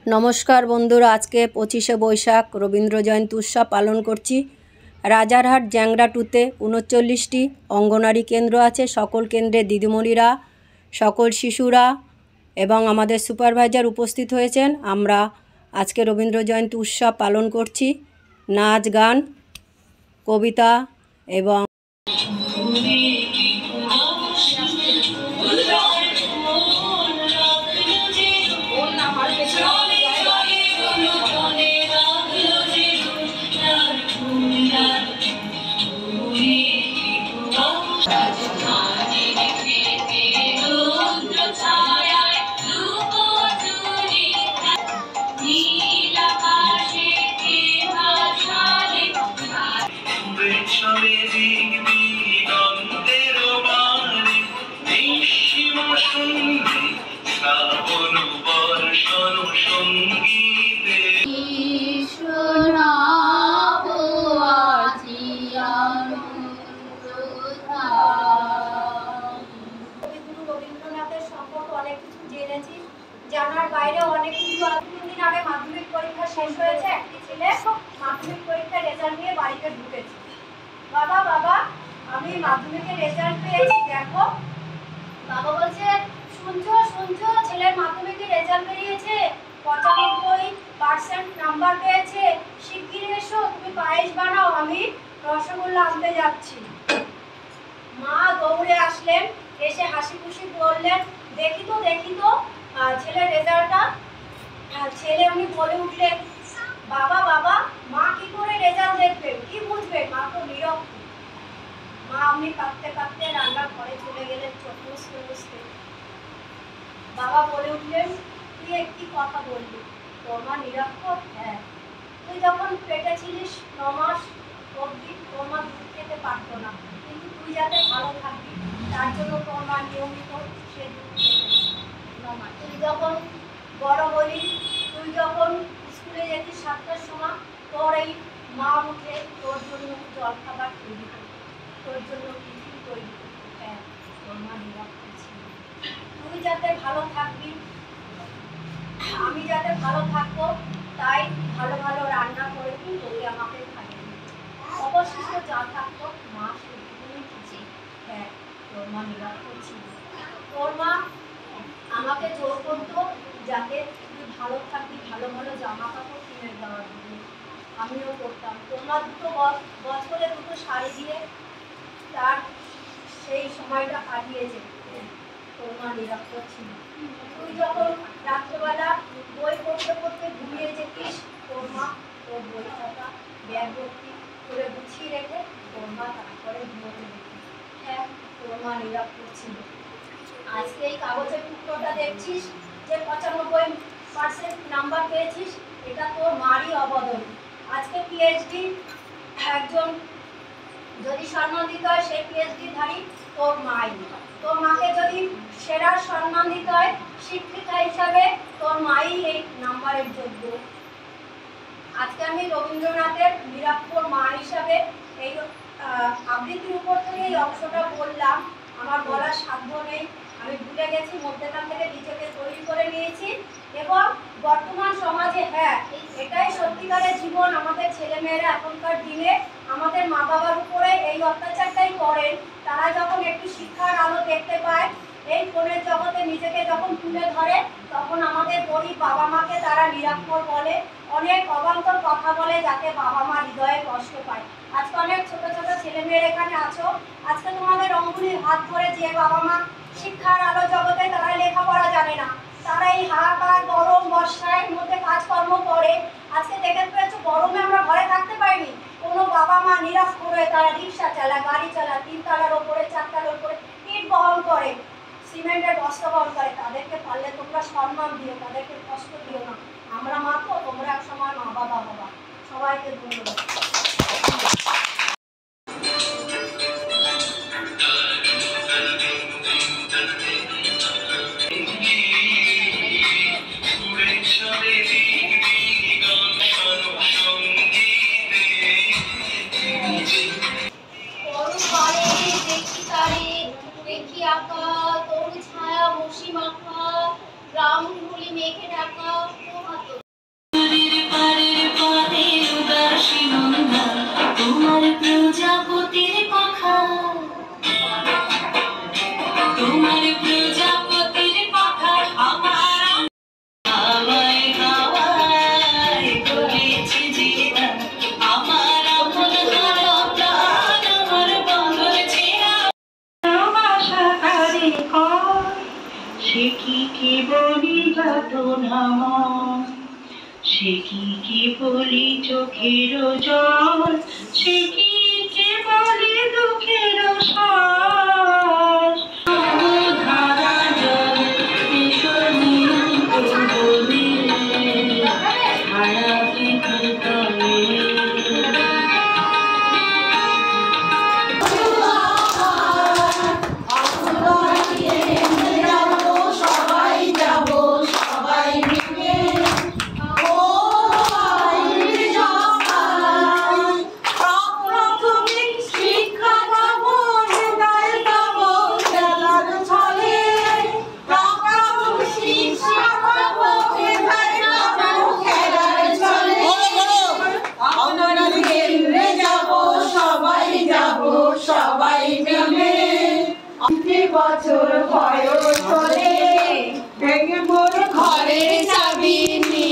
नमस्कार बंधुरा आज के 25शे बैशाख रवींद्र जयंती उत्सव पालन करছি। राजारहाट জ্যাংড়া टूते 39টি অঙ্গনারী केंद्र আছে। सकल केंद्रे दिदिमणिरा सकल शिशुरा एवं आमादेर सुपारभाइजार उपस्थित हয়েছেন। আমরা আজকে रवींद्र जयंती उत्सव पालन करছি। नाच गान कविता एवं জানার বাইরে অনেক কিছু। 3 দিন আগে মাধ্যমিক পরীক্ষা শেষ হয়েছে। একটি ছেলে মাধ্যমিক পরীক্ষার রেজাল্ট নিয়ে বাড়িতে ঢুকেছে। বাবা বাবা আমি মাধ্যমিকের রেজাল্ট পেয়েছি দেখো। বাবা বলছে শুনছো শুনছো ছেলের মাধ্যমিকের রেজাল্ট বেরিয়েছে, 95% নাম্বার পেয়েছে, শিগগিরই এসো তুমি পায়েস বানাও, আমি রসগোল্লা আনতে যাচ্ছি। মা দৌড়ে আসলেন, এসে হাসি খুশি বললেন দেখি তো ছেলের রেজাল্টটা। ছেলে উনি বলে উঠলেন বাবা বাবা মা কি করে রেজাল্ট দেখবেন, কি বুঝবেন, মা তো নীরব। মা আপনি কাঁদতে কাঁদতে রান্নার ঘরে চলে গেলেন চোখ মুছতে। বাবা বলে উঠলেন তুই একটি কথা বললি, তোর মা নিরক্ষর? হ্যাঁ, তুই যখন পেটে ছিলিস 9 মাস অবধি তোর মা দুধ খেতে পারতো না, কিন্তু তুই যাতে ভালো থাকবি তার জন্য তোর মা নিয়মিত সে দুধ খেতে। তুই যখন বড় হলি, তুই যখন স্কুলে যেতিস 7টার সময়, তোর এই মা উঠে তোর জন্য জল খাবার তৈরি করত, তোর জন্য টিফিন তৈরি করত। হ্যাঁ, তোর মা নিরক্ষর ছিল। তুই যাতে ভালো থাকবি, আমি যাতে ভালো থাকবো, তাই ভালো ভালো রান্না করে তুই তোকে আমাকে খাইয়ে দিত। অবশিষ্ট যা থাকতো মা সেটুকুই কিছু। হ্যাঁ, তোর মা নিরক্ষর ছিল। তোর মা আমাকে জোর করতো যাতে তুই ভালো থাকবি, ভালো ভালো জামা কাপড় কিনে দেওয়ার জন্য। আমিও করতাম। তোর মা 2 বছরে 2 শাড়ি দিয়ে তার সেই সময়টা কাটিয়েছে। তোর মা নিরক্ষর ছিল। তুই যখন রাত্রেবেলা বই পড়তে পড়তে ঘুমিয়ে যেতিস, তোর মা তোর বই খাতা ব্যাগ ভর্তি করে গুছিয়ে রেখে তোর মা তারপরে ঘুমোতে দিত। হ্যাঁ, তোর মা নিরক্ষর ছিল। আজকে এই কাগজের টুকরোটা দেখছিস যে 95% নাম্বার পেয়েছিস, এটা তোর মারই অবদান। আজকে পিএইচডি একজন যদি সম্মান দিতে হয়, সেই পিএইচডি ধারী তোর মাই। তোর মাকে যদি সেরা সম্মান দিতে হয় শিক্ষিকা হিসাবে, তোর মাই এই নাম্বারের যোগ্য। আজকে আমি রবীন্দ্রনাথের নিরক্ষর মা হিসাবে এই আবৃত্তির উপর থেকে এই অংশটা বললাম। আমার বলার সাধ্য নেই, আমি ভুলে গেছি, মধ্যখান থেকে নিজেকে তৈরি করে নিয়েছি। এবং বর্তমান সমাজে হ্যাঁ এটাই সত্যিকারের জীবন। আমাদের ছেলেমেয়েরা এখনকার দিনে আমাদের মা বাবার উপরে এই অত্যাচারটাই করেন। তারা যখন একটু শিক্ষার আলো দেখতে পায়, এই ফোনের জগতে নিজেকে যখন তুলে ধরে, তখন আমাদের গরিব বাবা মাকে তারা নিরক্ষর বলে, অনেক অবান্তর কথা বলে, যাতে বাবা মা হৃদয়ে কষ্ট পায়। আজকে অনেক ছোট ছোট ছেলেমেয়ের এখানে আছো, আজকে তোমাদের অঙ্গুলির হাত ধরে যে বাবা মা শিক্ষার আলো জগতে তারা লেখাপড়া জানে না, তারা এই হাহাকার গরম বর্ষার মধ্যে কাজকর্ম করে। আজকে দেখে পেয়েছো গরমে আমরা ঘরে থাকতে পারিনি, কোনো বাবা মা নিরক্ষর হয়ে তারা রিক্সা চালায়, গাড়ি চালায়, 3 তলার ওপরে 4 তলার ওপরে ইট বহন করে, সিমেন্টের বস্তা বহন করে। তাদেরকে পারলে তোমরা সম্মান দিও, তাদেরকে কষ্ট দিও না। আমরা মা তো, তোমরা এক সময় মা বাবা হবা। সবাইকে ধন্যবাদ। আঁকা তরু ছায়া বসি মাখা গ্রামগুলি মেঘে ঢাকা সে কি বলি চোখের জল, সে কি বলি দুঃখের শ্বাস। ধারা জল এসনি বলি ছাড়া বিধুতলে। বছর বয়স হলে ভেঙে মোর ঘরের চাবি নিয়ে